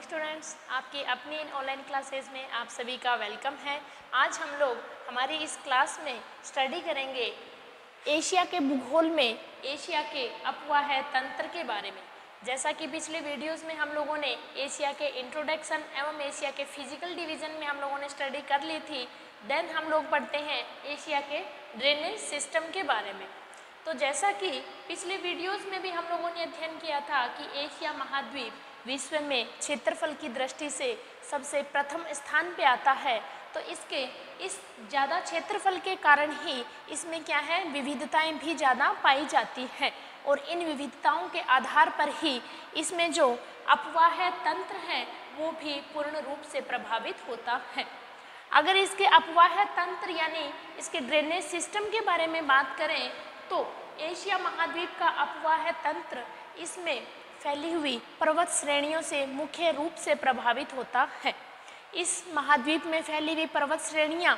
Students, आपकी अपनी इन online classes में आप सभी का वेलकम है। आज हम लोग हमारी इस क्लास में स्टडी करेंगे एशिया के भूगोल में एशिया के अपवाह तंत्र के बारे में। जैसा कि पिछले वीडियोस में हम लोगों ने एशिया के इंट्रोडक्शन एवं एशिया के फिजिकल डिवीज़न में हम लोगों ने स्टडी कर ली थी। देन हम लोग पढ़ते हैं एशिया के ड्रेनेज सिस्टम के बारे में। तो जैसा कि पिछले वीडियोस में भी हम लोगों ने अध्ययन किया था कि एशिया महाद्वीप विश्व में क्षेत्रफल की दृष्टि से सबसे प्रथम स्थान पे आता है। तो इसके इस ज़्यादा क्षेत्रफल के कारण ही इसमें क्या है, विविधताएं भी ज़्यादा पाई जाती हैं और इन विविधताओं के आधार पर ही इसमें जो अपवाह तंत्र है वो भी पूर्ण रूप से प्रभावित होता है। अगर इसके अपवाह तंत्र यानी इसके ड्रेनेज सिस्टम के बारे में बात करें तो एशिया महाद्वीप का अपवाह तंत्र इसमें फैली हुई पर्वत श्रेणियों से मुख्य रूप से प्रभावित होता है। इस महाद्वीप में फैली हुई पर्वत श्रेणियाँ,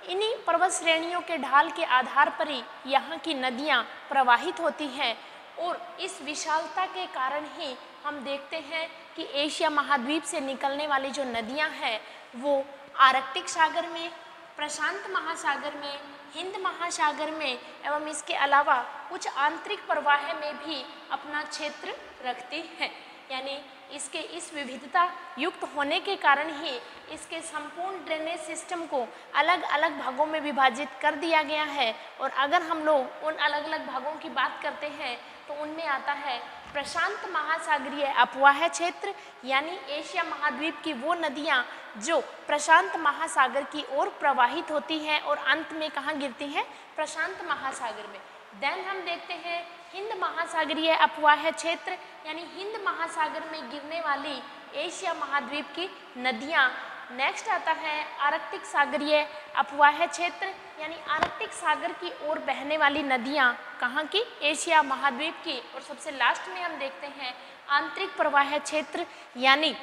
इन्हीं पर्वत श्रेणियों के ढाल के आधार पर ही यहाँ की नदियाँ प्रवाहित होती हैं और इस विशालता के कारण ही हम देखते हैं कि एशिया महाद्वीप से निकलने वाली जो नदियाँ हैं वो आर्कटिक सागर में, प्रशांत महासागर में, हिंद महासागर में एवं इसके अलावा कुछ आंतरिक प्रवाह में भी अपना क्षेत्र रखती हैं। यानी इसके इस विविधता युक्त होने के कारण ही इसके संपूर्ण ड्रेनेज सिस्टम को अलग अलग भागों में विभाजित कर दिया गया है। और अगर हम लोग उन अलग अलग भागों की बात करते हैं तो उनमें आता है प्रशांत महासागरीय अपवाह क्षेत्र, यानी एशिया महाद्वीप की वो नदियाँ जो प्रशांत महासागर की ओर प्रवाहित होती हैं और अंत में कहाँ गिरती हैं, प्रशांत महासागर में। देन हम देखते हैं हिंद महासागरीय अपवाह क्षेत्र, यानी हिंद महासागर में गिरने वाली एशिया महाद्वीप की नदियाँ। नेक्स्ट आता है आर्कटिक सागरीय अपवाह क्षेत्र, यानी आर्कटिक सागर की ओर बहने वाली नदियाँ कहाँ की, एशिया महाद्वीप की। और सबसे लास्ट में हम देखते हैं आंतरिक प्रवाह क्षेत्र, यानी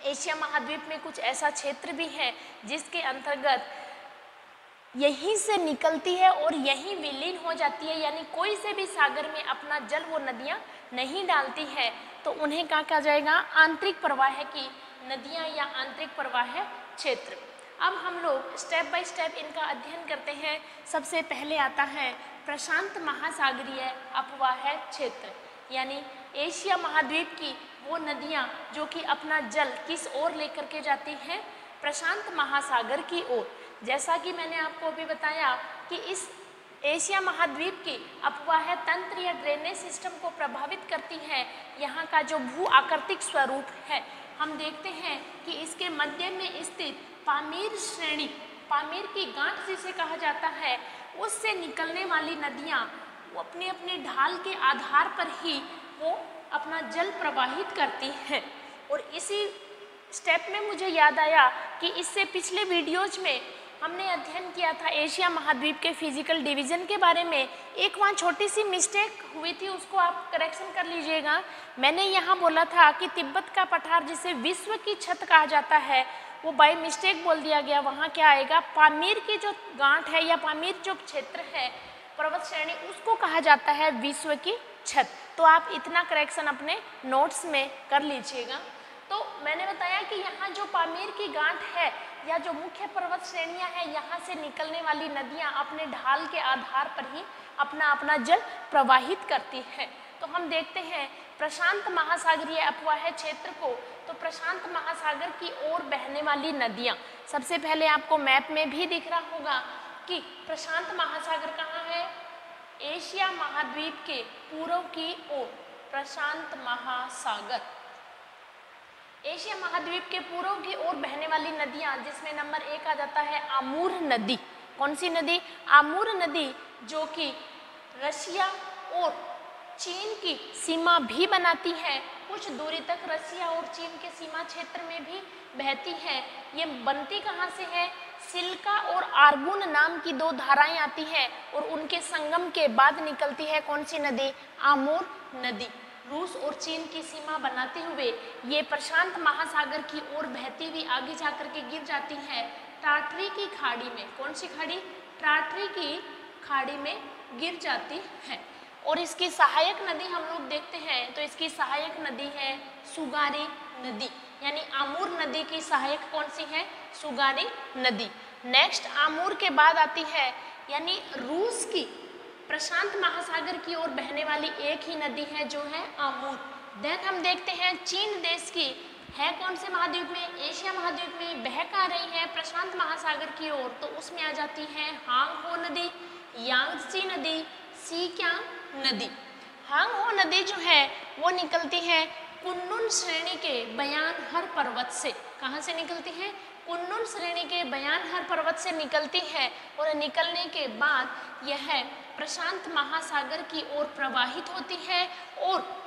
एशिया महाद्वीप में कुछ ऐसा क्षेत्र भी है जिसके अंतर्गत यहीं से निकलती है और यहीं विलीन हो जाती है, यानी कोई से भी सागर में अपना जल वो नदियाँ नहीं डालती है, तो उन्हें कहा कहा जाएगा, आंतरिक प्रवाह की नदियाँ या आंतरिक प्रवाह क्षेत्र। अब हम लोग स्टेप बाय स्टेप इनका अध्ययन करते हैं। सबसे पहले आता है प्रशांत महासागरीय अपवाह क्षेत्र, यानी एशिया महाद्वीप की वो नदियाँ जो कि अपना जल किस ओर लेकर के जाती हैं, प्रशांत महासागर की ओर। जैसा कि मैंने आपको अभी बताया कि इस एशिया महाद्वीप की अपवाह तंत्र या ड्रेनेज सिस्टम को प्रभावित करती है यहाँ का जो भू आकृतिक स्वरूप है। हम देखते हैं कि इसके मध्य में स्थित पामीर श्रेणी, पामीर की गांठ जिसे कहा जाता है, उससे निकलने वाली नदियाँ वो अपने अपने ढाल के आधार पर ही वो अपना जल प्रवाहित करती हैं। और इसी स्टेप में मुझे याद आया कि इससे पिछले वीडियोज में हमने अध्ययन किया था एशिया महाद्वीप के फिजिकल डिवीज़न के बारे में। एक वहाँ छोटी सी मिस्टेक हुई थी, उसको आप करेक्शन कर लीजिएगा। मैंने यहाँ बोला था कि तिब्बत का पठार जिसे विश्व की छत कहा जाता है वो बाय मिस्टेक बोल दिया गया। वहाँ क्या आएगा, पामीर की जो गांठ है या पामीर जो क्षेत्र है पर्वत श्रेणी, उसको कहा जाता है विश्व की छत। तो आप इतना करेक्शन अपने नोट्स में कर लीजिएगा। तो मैंने बताया कि यहाँ जो पामीर की गांठ है या जो मुख्य पर्वत श्रेणियाँ हैं, यहाँ से निकलने वाली नदियाँ अपने ढाल के आधार पर ही अपना अपना जल प्रवाहित करती हैं। तो हम देखते हैं प्रशांत महासागरीय अपवाह क्षेत्र को। तो प्रशांत महासागर की ओर बहने वाली नदियाँ, सबसे पहले आपको मैप में भी दिख रहा होगा कि प्रशांत महासागर कहाँ है, एशिया महाद्वीप के पूर्व की ओर प्रशांत महासागर। एशिया महाद्वीप के पूर्व की ओर बहने वाली नदियाँ, जिसमें नंबर 1 आ जाता है आमूर नदी। कौन सी नदी, आमूर नदी, जो कि रशिया और चीन की सीमा भी बनाती है। कुछ दूरी तक रशिया और चीन के सीमा क्षेत्र में भी बहती है। ये बनती कहाँ से है, सिल्का और आर्गुन नाम की दो धाराएं आती हैं और उनके संगम के बाद निकलती है कौन सी नदी, आमूर नदी। रूस और चीन की सीमा बनाते हुए ये प्रशांत महासागर की ओर बहती हुई आगे जाकर के गिर जाती है टाटरी की खाड़ी में। कौन सी खाड़ी, टाटरी की खाड़ी में गिर जाती है। और इसकी सहायक नदी हम लोग देखते हैं तो इसकी सहायक नदी है सुगारी नदी, यानी आमूर नदी की सहायक कौन सी है? सुगारी नदी। नेक्स्ट आमूर के बाद आती है यानी रूस की प्रशांत महासागर की ओर बहने वाली एक ही नदी है जो है आमूर। देन हम देखते हैं चीन देश की है कौन से महाद्वीप में? एशिया महाद्वीप में, बह आ रही है प्रशांत महासागर की ओर, तो उसमें आ जाती है हांगहो नदी, यांगत्से नदी, सीक्यांग नदी। हांगहो नदी जो है वो निकलती है कुनलुन श्रेणी के बयानहर पर्वत से। कहाँ से निकलती है? कुनलुन श्रेणी के बयानहर पर्वत से निकलती है और निकलने के बाद यह प्रशांत महासागर की ओर प्रवाहित होती है और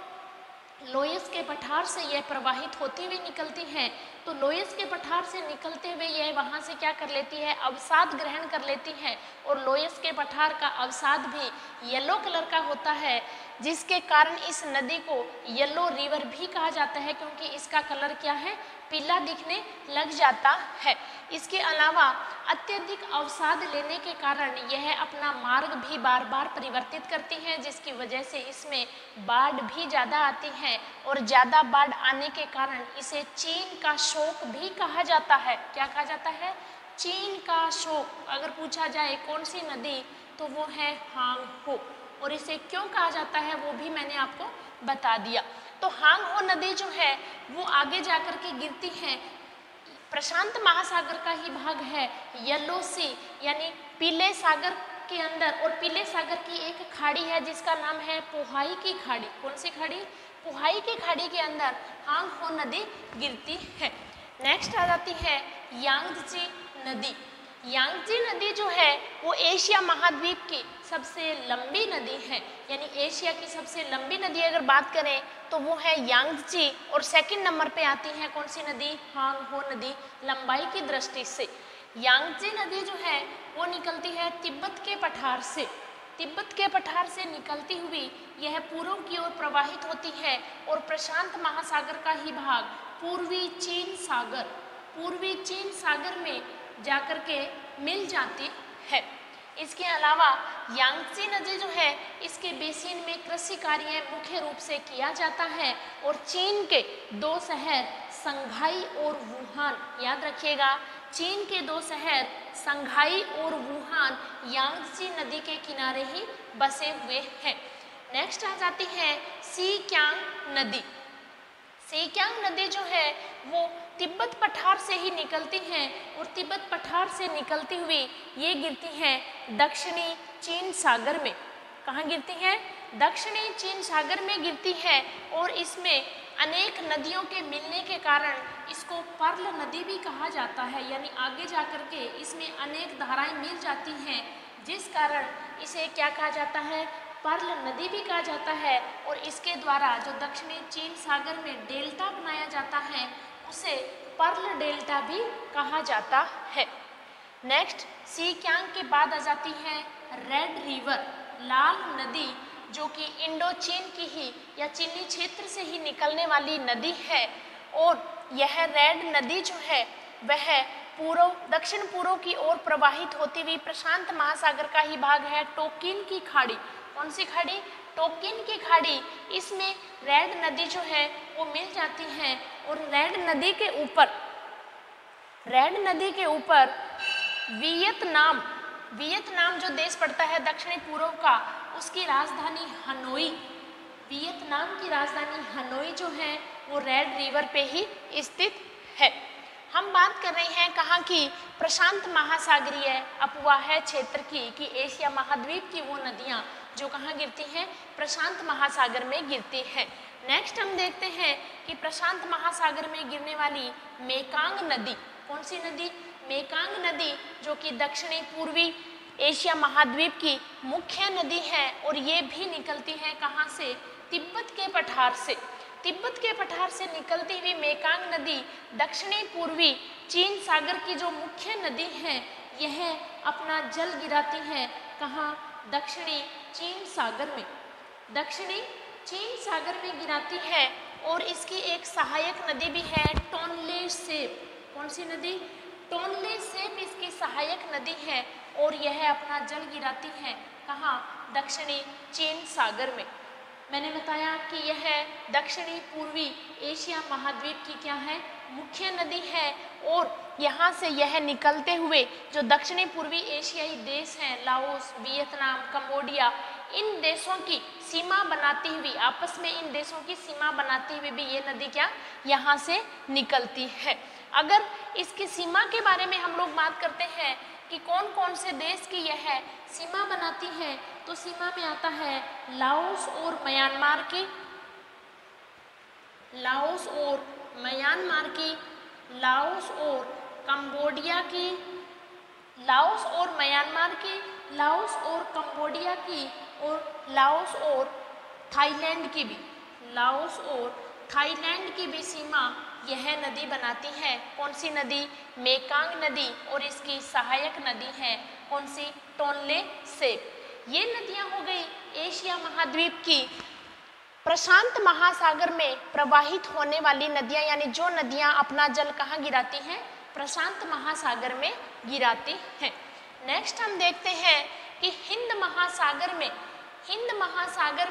लोयस के पठार से यह प्रवाहित होती हुई निकलती है। तो लोयस के पठार से निकलते हुए यह वहाँ से क्या कर लेती है? अवसाद ग्रहण कर लेती है और लोयस के पठार का अवसाद भी येलो कलर का होता है, जिसके कारण इस नदी को येलो रिवर भी कहा जाता है, क्योंकि इसका कलर क्या है? पीला दिखने लग जाता है। इसके अलावा अत्यधिक अवसाद लेने के कारण यह अपना मार्ग भी बार बार परिवर्तित करती है, जिसकी वजह से इसमें बाढ़ भी ज़्यादा आती है और ज़्यादा बाढ़ आने के कारण इसे चीन का शोक भी कहा जाता है। क्या कहा जाता है? चीन का शोक। अगर पूछा जाए कौन सी नदी, तो वो है हांगहो। और इसे क्यों कहा जाता है वो भी मैंने आपको बता दिया। तो हांगहो नदी जो है वो आगे जाकर के गिरती है, प्रशांत महासागर का ही भाग है येलो सी यानी पीले सागर के अंदर, और पीले सागर की एक खाड़ी है जिसका नाम है पोहाई की खाड़ी। कौन सी खाड़ी? पोहाई की खाड़ी के अंदर हांगहो नदी गिरती है। नेक्स्ट आ जाती है यांगत्से नदी। यांगत्से नदी जो है वो एशिया महाद्वीप की सबसे लंबी नदी है, यानी एशिया की सबसे लंबी नदी अगर बात करें तो वो है यांगत्से, और सेकंड नंबर पे आती है कौन सी नदी? हांगहो नदी, लंबाई की दृष्टि से। यांगत्से नदी जो है वो निकलती है तिब्बत के पठार से। तिब्बत के पठार से निकलती हुई यह पूर्व की ओर प्रवाहित होती है और प्रशांत महासागर का ही भाग पूर्वी चीन सागर में जाकर के मिल जाती है। इसके अलावा यांगत्से नदी जो है इसके बेसिन में कृषि कार्य मुख्य रूप से किया जाता है और चीन के दो शहर संघाई और वुहान, याद रखिएगा, चीन के दो शहर संघाई और वुहान यांगत्से नदी के किनारे ही बसे हुए हैं। नेक्स्ट आ जाती है सीक्यांग नदी। सीक्यांग नदी जो है वो तिब्बत पठार से ही निकलती हैं और तिब्बत पठार से निकलती हुई ये गिरती हैं दक्षिणी चीन सागर में। कहाँ गिरती हैं? दक्षिणी चीन सागर में गिरती है और इसमें अनेक नदियों के मिलने के कारण इसको पर्ल नदी भी कहा जाता है, यानी आगे जाकर के इसमें अनेक धाराएं मिल जाती हैं, जिस कारण इसे क्या कहा जाता है? पर्ल नदी भी कहा जाता है। और इसके द्वारा जो दक्षिणी चीन सागर में डेल्टा बनाया जाता है उसे पर्ल डेल्टा भी कहा जाता है। नेक्स्ट सीक्यांग के बाद आ जाती है रेड रिवर, लाल नदी, जो कि इंडो चीन की ही या चीनी क्षेत्र से ही निकलने वाली नदी है। और यह रेड नदी जो है वह दक्षिण पूर्व की ओर प्रवाहित होती हुई प्रशांत महासागर का ही भाग है टोकिन की खाड़ी। कौन सी खाड़ी? टोकिन की खाड़ी। इसमें रेड नदी जो है वो मिल जाती है और रेड नदी के ऊपर वियतनाम जो देश पड़ता है दक्षिणी पूर्व का, उसकी राजधानी हनोई, वियतनाम की राजधानी हनोई जो है वो रेड रिवर पे ही स्थित है। हम बात कर रहे हैं कहाँ की? प्रशांत महासागरीय अपवाह क्षेत्र की, कि एशिया महाद्वीप की वो नदियाँ जो कहाँ गिरती हैं? प्रशांत महासागर में गिरती हैं। नेक्स्ट हम देखते हैं कि प्रशांत महासागर में गिरने वाली मेकांग नदी। कौन सी नदी? मेकांग नदी, जो कि दक्षिणी पूर्वी एशिया महाद्वीप की मुख्य नदी है और ये भी निकलती है कहाँ से? तिब्बत के पठार से। तिब्बत के पठार से निकलती हुई मेकांग नदी दक्षिणी पूर्वी चीन सागर की जो मुख्य नदी है यह अपना जल गिराती है कहाँ? दक्षिणी चीन सागर में। दक्षिणी चीन सागर में गिराती है और इसकी एक सहायक नदी भी है टोनले सेप। कौन सी नदी? टोनले सेप इसकी सहायक नदी है और यह अपना जल गिराती है कहाँ? दक्षिणी चीन सागर में। मैंने बताया कि यह दक्षिणी पूर्वी एशिया महाद्वीप की क्या है? मुख्य नदी है। और यहाँ से यह निकलते हुए जो दक्षिणी पूर्वी एशियाई देश हैं, लाओस, वियतनाम, कंबोडिया, इन देशों की सीमा बनाती हुई, आपस में इन देशों की सीमा बनाती हुई भी ये नदी क्या यहाँ से निकलती है। अगर इसकी सीमा के बारे में हम लोग बात करते हैं कि कौन कौन से देश की यह सीमा बनाती है, तो सीमा में आता है लाओस और म्यांमार की, लाओस और म्यांमार की, लाओस और कंबोडिया की, लाओस और म्यांमार की, लाओस और कंबोडिया की, और लाओस और थाईलैंड की भी, लाओस और थाईलैंड की भी सीमा यह नदी बनाती है। कौन सी नदी? मेकांग नदी। और इसकी सहायक नदी है कौन सी? टोनले सेप। ये नदियां हो गई एशिया महाद्वीप की प्रशांत महासागर में प्रवाहित होने वाली नदियां, यानी जो नदियां अपना जल कहाँ गिराती हैं? प्रशांत महासागर में गिराती हैं। नेक्स्ट हम देखते हैं कि हिंद महासागर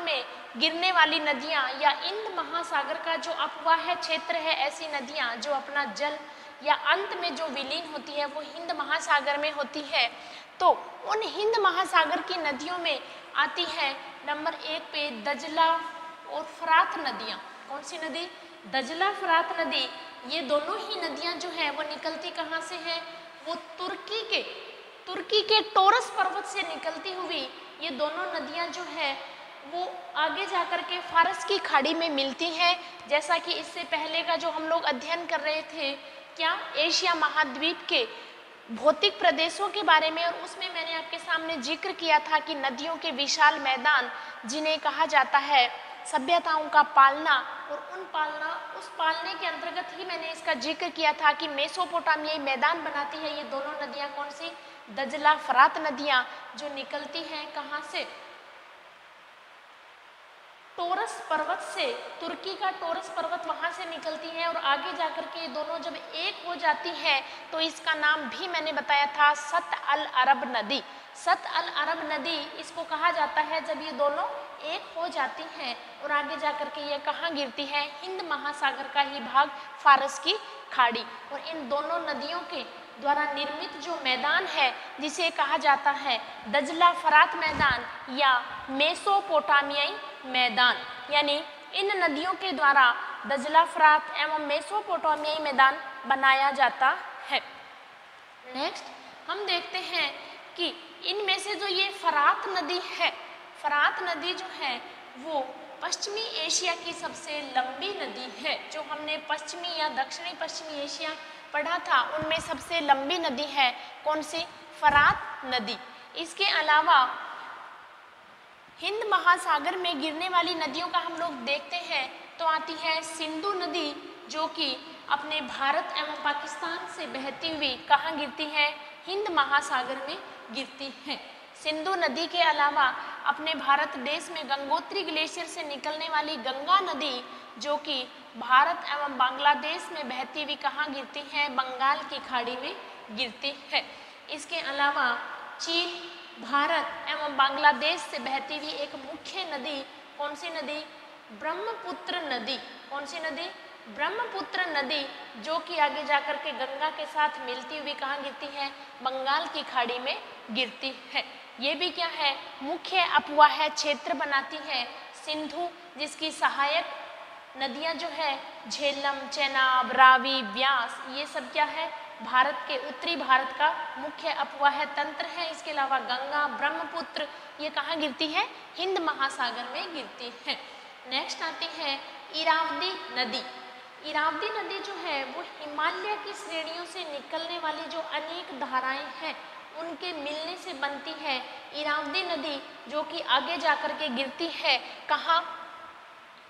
में गिरने वाली नदियां या हिंद महासागर का जो अपवाह क्षेत्र है, ऐसी नदियां जो अपना जल या अंत में जो विलीन होती है वो हिंद महासागर में होती है। तो उन हिंद महासागर की नदियों में आती है नंबर 1 पे दजला और फरात नदियाँ। कौन सी नदी? दजला, फरात नदी। ये दोनों ही नदियाँ जो है वो निकलती कहाँ से हैं? वो तुर्की के टोरस पर्वत से निकलती हुई ये दोनों नदियाँ जो है वो आगे जाकर के फारस की खाड़ी में मिलती हैं। जैसा कि इससे पहले का जो हम लोग अध्ययन कर रहे थे, क्या? एशिया महाद्वीप के भौतिक प्रदेशों के बारे में, और उसमें मैंने आपके सामने जिक्र किया था कि नदियों के विशाल मैदान जिन्हें कहा जाता है सभ्यताओं का पालना, और उस पालने के अंतर्गत ही मैंने इसका जिक्र किया था कि मेसोपोटामियाई मैदान बनाती है ये दोनों नदियां। कौन सी? दजला, फरात नदियां, जो निकलती हैं कहाँ से? टोरस पर्वत से। तुर्की का टोरस पर्वत वहाँ से निकलती है और आगे जाकर के दोनों जब एक हो जाती हैं तो इसका नाम भी मैंने बताया था सत अल अरब नदी। सत अल अरब नदी इसको कहा जाता है जब ये दोनों एक हो जाती हैं और आगे जाकर के ये कहाँ गिरती है? हिंद महासागर का ही भाग, फारस की खाड़ी। और इन दोनों नदियों के द्वारा निर्मित जो मैदान है जिसे कहा जाता है दजला फरात मैदान या मेसोपोटामियाई मैदान, यानी इन नदियों के द्वारा दजला फरात एवं मेसोपोटामियाई मैदान बनाया जाता है। नेक्स्ट हम देखते हैं कि इनमें से जो ये फरात नदी है, फरात नदी जो है वो पश्चिमी एशिया की सबसे लंबी नदी है। जो हमने पश्चिमी या दक्षिणी पश्चिमी एशिया पढ़ा था उनमें सबसे लंबी नदी है कौन सी? फरात नदी। इसके अलावा हिंद महासागर में गिरने वाली नदियों का हम लोग देखते हैं तो आती है सिंधु नदी, जो कि अपने भारत एवं पाकिस्तान से बहती हुई कहाँ गिरती है? हिंद महासागर में गिरती है। सिंधु नदी के अलावा अपने भारत देश में गंगोत्री ग्लेशियर से निकलने वाली गंगा नदी, जो कि भारत एवं बांग्लादेश में बहती हुई कहाँ गिरती है? बंगाल की खाड़ी में गिरती है। इसके अलावा चीन, भारत एवं बांग्लादेश से बहती हुई एक मुख्य नदी कौन सी नदी? ब्रह्मपुत्र नदी। कौन सी नदी? ब्रह्मपुत्र नदी, जो कि आगे जाकर के गंगा के साथ मिलती हुई कहाँ गिरती है? बंगाल की खाड़ी में गिरती है। ये भी क्या है? मुख्य अपवाह क्षेत्र बनाती है। सिंधु, जिसकी सहायक नदियां जो है झेलम, चेनाब, रावी, व्यास, ये सब क्या है? भारत के उत्तरी भारत का मुख्य अपवाह तंत्र है। इसके अलावा गंगा, ब्रह्मपुत्र, ये कहाँ गिरती है? हिंद महासागर में गिरती है। नेक्स्ट आती है इरावदी नदी। इरावदी नदी जो है वो हिमालय की श्रेणियों से निकलने वाली जो अनेक धाराएं हैं उनके मिलने से बनती है इरावदी नदी, जो कि आगे जाकर के गिरती है कहाँ?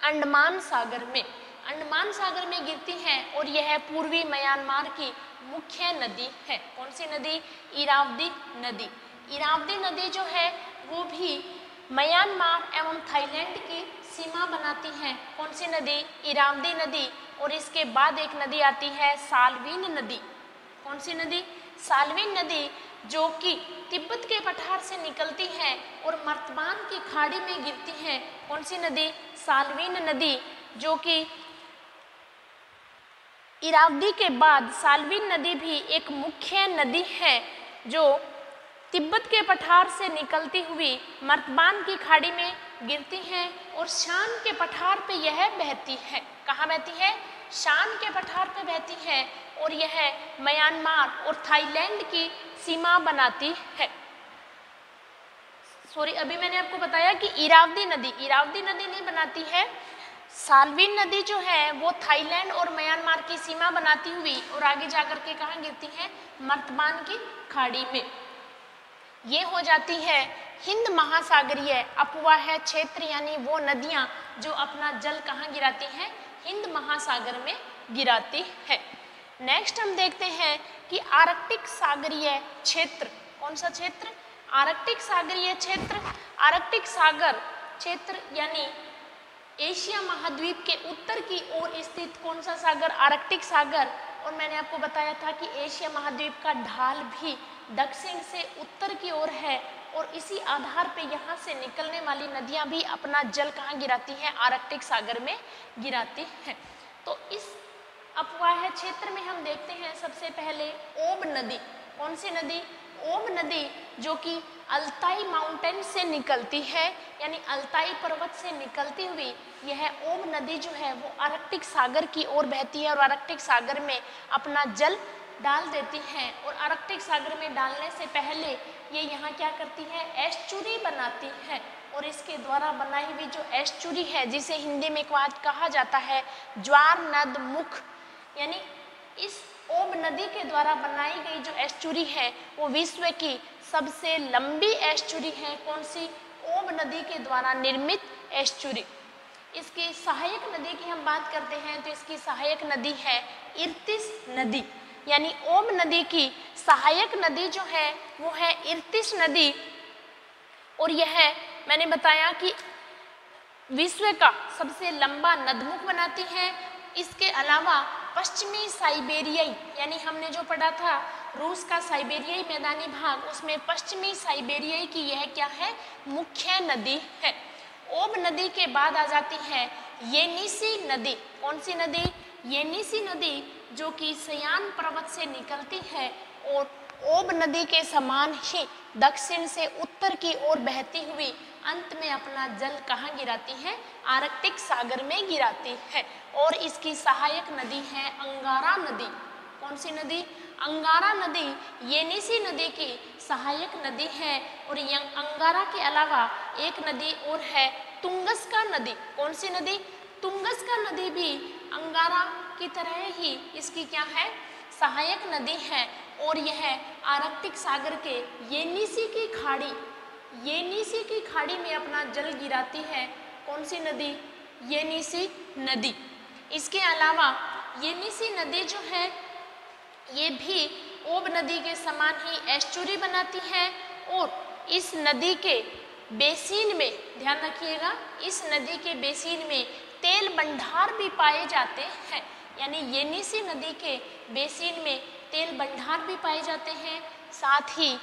अंडमान सागर में। अंडमान सागर में गिरती है और यह पूर्वी म्यांमार की मुख्य नदी है। कौन सी नदी? इरावदी नदी। इरावदी नदी जो है वो भी म्यांमार एवं थाईलैंड की सीमा बनाती है। कौन सी नदी? इरावदी नदी। और इसके बाद एक नदी आती है साल्विन नदी। कौन सी नदी? साल्विन नदी, जो कि तिब्बत के पठार से निकलती है और मर्तबान की खाड़ी में गिरती है। कौन सी नदी? साल्वीन नदी, जो कि इरावदी के बाद साल्वीन नदी भी एक मुख्य नदी है जो तिब्बत के पठार से निकलती हुई मर्तबान की खाड़ी में गिरती है और शान के पठार पे यह बहती है। कहाँ बहती है? शान के पठार पे बहती है और यह म्यांमार और थाईलैंड की सीमा बनाती है। सॉरी, अभी मैंने आपको बताया कि इरावदी नदी नहीं बनाती है। साल्वीन नदी जो है वो थाईलैंड और म्यांमार की सीमा बनाती हुई और आगे जाकर के कहाँ गिरती है? मर्तबान की खाड़ी में। ये हो जाती है हिंद महासागरीय अपवाह क्षेत्र, यानी वो नदियाँ जो अपना जल कहाँ गिराती हैं? हिंद महासागर में गिराती है। नेक्स्ट हम देखते हैं कि आर्कटिक सागरीय क्षेत्र। कौन सा क्षेत्र? आर्कटिक सागरीय क्षेत्र। आर्कटिक सागर क्षेत्र यानी एशिया महाद्वीप के उत्तर की ओर स्थित कौन सा सागर? आर्कटिक सागर। और मैंने आपको बताया था कि एशिया महाद्वीप का ढाल भी दक्षिण से उत्तर की ओर है और इसी आधार पे यहाँ से निकलने वाली नदियाँ भी अपना जल कहाँ गिराती हैं? आर्कटिक सागर में गिराती हैं। तो इस अपवाह क्षेत्र में हम देखते हैं सबसे पहले ओब नदी। कौन सी नदी? ओब नदी, जो कि अल्ताई माउंटेन से निकलती है, यानी अल्ताई पर्वत से निकलती हुई यह ओब नदी जो है वो आर्कटिक सागर की ओर बहती है और आर्कटिक सागर में अपना जल डाल देती है। और आर्कटिक सागर में डालने से पहले ये यहाँ क्या करती है? एस्चुरी बनाती है और इसके द्वारा बनाई हुई जो एस्चुरी है, जिसे हिंदी में कहा जाता है ज्वार नद मुख, यानी इस ओब नदी के द्वारा बनाई गई जो एस्चुरी है वो विश्व की सबसे लंबी एस्चुरी है। कौन सी? ओब नदी के द्वारा निर्मित एस्चुरी। इसकी सहायक नदी की हम बात करते हैं तो इसकी सहायक नदी है इर्तिस नदी, यानी ओब नदी की सहायक नदी जो है वो है इर्तिस नदी। और यह मैंने बताया कि विश्व का सबसे लंबा नदमुख बनाती है। इसके अलावा पश्चिमी साइबेरियाई, यानी हमने जो पढ़ा था रूस का साइबेरियाई मैदानी भाग, उसमें पश्चिमी साइबेरियाई की यह क्या है? मुख्य नदी है। ओब नदी के बाद आ जाती है येनिसी नदी। कौन सी नदी? येनिसी नदी, जो कि सयान पर्वत से निकलती है और ओब नदी के समान ही दक्षिण से उत्तर की ओर बहती हुई अंत में अपना जल कहाँ गिराती है? आर्कटिक सागर में गिराती है। और इसकी सहायक नदी है अंगारा नदी। कौन सी नदी? अंगारा नदी येनिसी नदी की सहायक नदी है। और अंगारा के अलावा एक नदी और है तुंगस्का नदी। कौन सी नदी? तुंगस्का नदी भी अंगारा की तरह ही इसकी क्या है? सहायक नदी है और यह आर्कटिक सागर के येनिसी की खाड़ी में अपना जल गिराती है। कौन सी नदी? येनिसी नदी। इसके अलावा येनिसी नदी जो है ये भी ओब नदी के समान ही एस्चुरी बनाती है और इस नदी के बेसिन में, ध्यान रखिएगा, इस नदी के बेसिन में तेल भंडार भी पाए जाते हैं। यानी येनिसी नदी के बेसिन में तेल भंडार भी पाए जाते हैं। साथ ही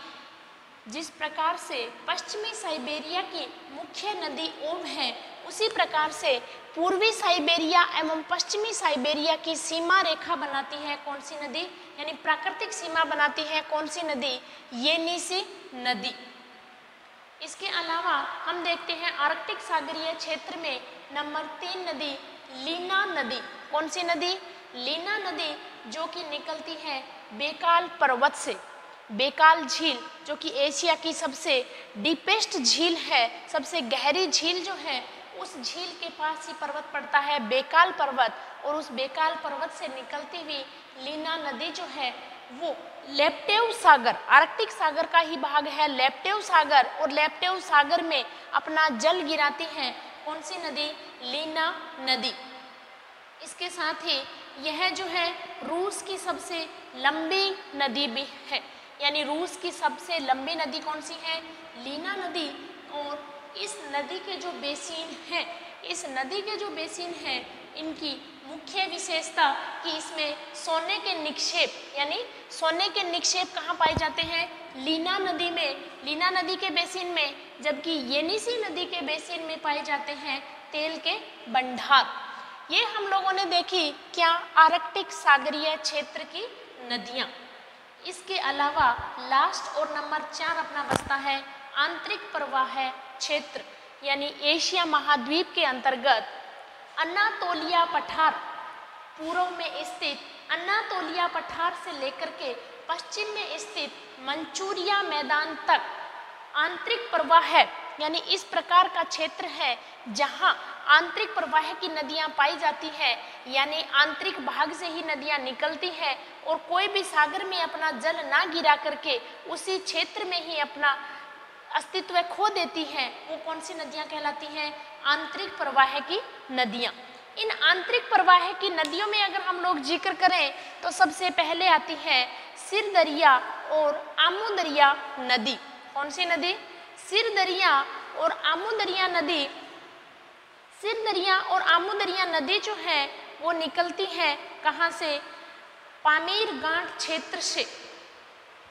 जिस प्रकार से पश्चिमी साइबेरिया की मुख्य नदी ओब है, उसी प्रकार से पूर्वी साइबेरिया एवं पश्चिमी साइबेरिया की सीमा रेखा बनाती है कौन सी नदी? यानी प्राकृतिक सीमा बनाती है कौन सी नदी? येनिसी नदी। इसके अलावा हम देखते हैं आर्कटिक सागरीय क्षेत्र में नंबर 3 नदी लीना नदी। कौन सी नदी? लीना नदी, जो कि निकलती है बेकाल पर्वत से। बेकाल झील, जो कि एशिया की सबसे डीपेस्ट झील है, सबसे गहरी झील जो है, उस झील के पास ही पर्वत पड़ता है बेकाल पर्वत। और उस बेकाल पर्वत से निकलती हुई लीना नदी जो है वो लेप्टेव सागर, आर्कटिक सागर का ही भाग है लेप्टेव सागर, और लेप्टेव सागर में अपना जल गिराती है कौन सी नदी? लीना नदी। इसके साथ ही यह जो है रूस की सबसे लंबी नदी भी है। यानी रूस की सबसे लंबी नदी कौन सी है? लीना नदी। और इस नदी के जो बेसिन हैं, इस नदी के जो बेसिन हैं, इनकी मुख्य विशेषता कि इसमें सोने के निक्षेप, यानी सोने के निक्षेप कहाँ पाए जाते हैं? लीना नदी में, लीना नदी के बेसिन में, जबकि येनिसी नदी के बेसिन में पाए जाते हैं तेल के भंडार। ये हम लोगों ने देखी क्या? आर्कटिक सागरीय क्षेत्र की नदियाँ। इसके अलावा लास्ट और नंबर 4 अपना बचता है आंतरिक प्रवाह क्षेत्र, यानी एशिया महाद्वीप के अंतर्गत अनातोलिया पठार, पूर्व में स्थित अनातोलिया पठार से लेकर के पश्चिम में स्थित मंचूरिया मैदान तक आंतरिक प्रवाह है, यानी इस प्रकार का क्षेत्र है जहां आंतरिक प्रवाह की नदियां पाई जाती है, यानी आंतरिक भाग से ही नदियां निकलती हैं और कोई भी सागर में अपना जल ना गिरा करके उसी क्षेत्र में ही अपना अस्तित्व खो देती हैं। वो कौन सी नदियां कहलाती हैं? आंतरिक प्रवाह की नदियां। इन आंतरिक प्रवाह की नदियों में अगर हम लोग जिक्र करें तो सबसे पहले आती है सिरदरिया और आमूदरिया नदी। कौन सी नदी? सिरदरिया और आमूदरिया नदी। सिरदरिया और आमूदरिया नदी जो है वो निकलती है कहाँ से? पामीर गांठ क्षेत्र से।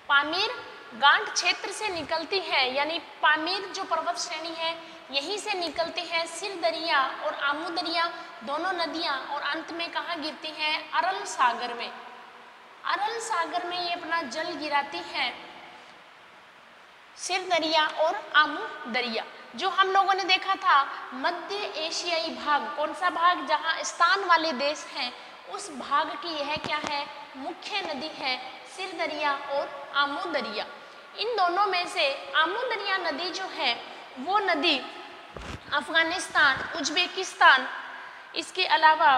पामीर गांठ क्षेत्र से निकलती है, यानी पामीर जो पर्वत श्रेणी है यहीं से निकलती है सिरदरिया और आमूदरिया दोनों नदियां, और अंत में कहाँ गिरती हैं? अरल सागर में। अरल सागर में ये अपना जल गिराती है सिरदरिया और आमूदरिया। जो हम लोगों ने देखा था मध्य एशियाई भाग, कौन सा भाग? जहाँ स्थान वाले देश हैं उस भाग की यह क्या है? मुख्य नदी है सिरदरिया और आमूदरिया। इन दोनों में से आमूदरिया नदी जो है वो नदी अफगानिस्तान, उज्बेकिस्तान, इसके अलावा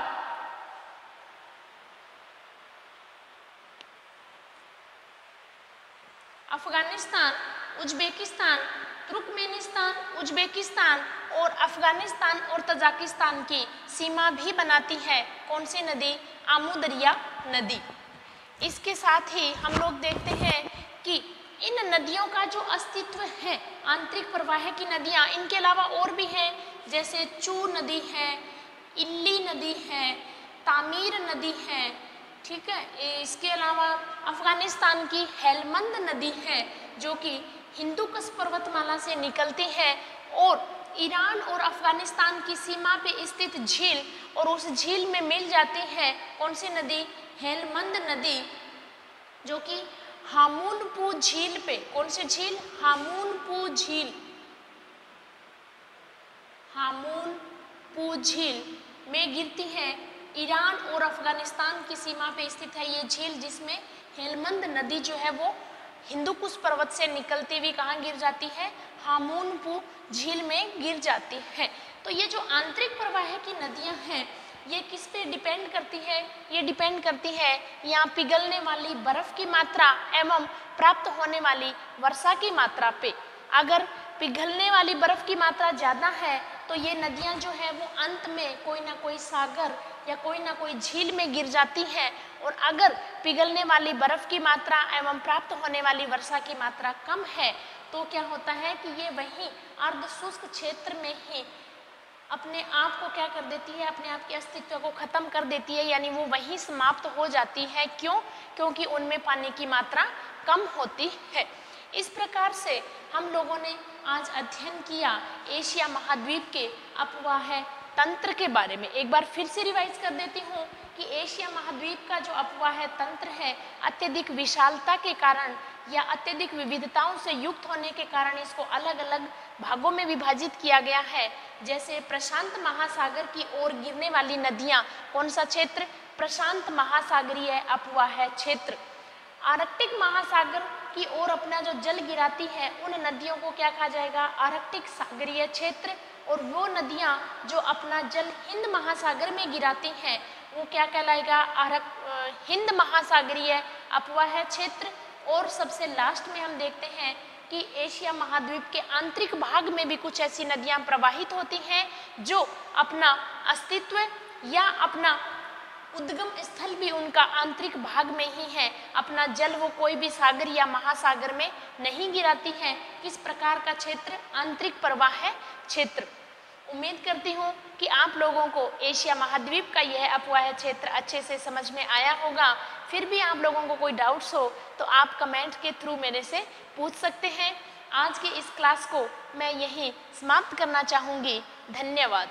अफगानिस्तान, उज्बेकिस्तान, तुर्कमेनिस्तान, उज्बेकिस्तान और अफगानिस्तान और तजाकिस्तान की सीमा भी बनाती है। कौन सी नदी? आमूदरिया नदी। इसके साथ ही हम लोग देखते हैं कि इन नदियों का जो अस्तित्व है, आंतरिक प्रवाह की नदियाँ, इनके अलावा और भी हैं, जैसे चू नदी है, इल्ली नदी है, तामीर नदी है, ठीक है। इसके अलावा अफगानिस्तान की हेलमंद नदी है जो कि हिंदुकुश पर्वतमाला से निकलती है और ईरान और अफगानिस्तान की सीमा पे स्थित झील और उस झील में मिल जाती है। कौन सी नदी? हेलमंद नदी, जो कि हामूनपू झील पे, कौन सी झील? हामूनपू झील, हामूनपू झील में गिरती है। ईरान और अफगानिस्तान की सीमा पे स्थित है ये झील, जिसमें हेलमंद नदी जो है वो हिंदुकुश पर्वत से निकलती हुई कहाँ गिर जाती है? हामूनपू झील में गिर जाती है। तो ये जो आंतरिक प्रवाह की नदियाँ हैं ये किस पे डिपेंड करती है? ये डिपेंड करती है यहाँ पिघलने वाली बर्फ की मात्रा एवं प्राप्त होने वाली वर्षा की मात्रा पे। अगर पिघलने वाली बर्फ की मात्रा ज़्यादा है तो ये नदियाँ जो है वो अंत में कोई ना कोई सागर या कोई ना कोई झील में गिर जाती हैं, और अगर पिघलने वाली बर्फ की मात्रा एवं प्राप्त होने वाली वर्षा की मात्रा कम है तो क्या होता है कि ये वहीं अर्ध शुष्क क्षेत्र में ही अपने आप को क्या कर देती है? अपने आप के अस्तित्व को खत्म कर देती है, यानी वो वहीं समाप्त हो जाती है। क्यों? क्योंकि उनमें पानी की मात्रा कम होती है। इस प्रकार से हम लोगों ने आज अध्ययन किया एशिया महाद्वीप के अपवाह तंत्र के बारे में। एक बार फिर से रिवाइज कर देती हूँ कि एशिया महाद्वीप का जो अपवाह तंत्र है अत्यधिक विशालता के कारण या अत्यधिक विविधताओं से युक्त होने के कारण इसको अलग अलग भागों में विभाजित किया गया है। जैसे प्रशांत महासागर की ओर गिरने वाली नदियाँ, कौन सा क्षेत्र? प्रशांत महासागरीय अपवाह क्षेत्र। आर्कटिक महासागर की ओर अपना जो जल गिराती है उन नदियों को क्या कहा जाएगा? आर्कटिक सागरीय क्षेत्र। और वो नदियाँ जो अपना जल हिंद महासागर में गिराती हैं वो क्या कहलाएगा? हिंद महासागरीय अपवाह क्षेत्र। और सबसे लास्ट में हम देखते हैं कि एशिया महाद्वीप के आंतरिक भाग में भी कुछ ऐसी नदियाँ प्रवाहित होती हैं जो अपना अस्तित्व या अपना उद्गम स्थल भी उनका आंतरिक भाग में ही है, अपना जल वो कोई भी सागर या महासागर में नहीं गिराती हैं। किस प्रकार का क्षेत्र? आंतरिक प्रवाह क्षेत्र। उम्मीद करती हूँ कि आप लोगों को एशिया महाद्वीप का यह अफवाह क्षेत्र अच्छे से समझ में आया होगा। फिर भी आप लोगों को कोई डाउट्स हो तो आप कमेंट के थ्रू मेरे से पूछ सकते हैं। आज की इस क्लास को मैं यहीं समाप्त करना चाहूँगी। धन्यवाद।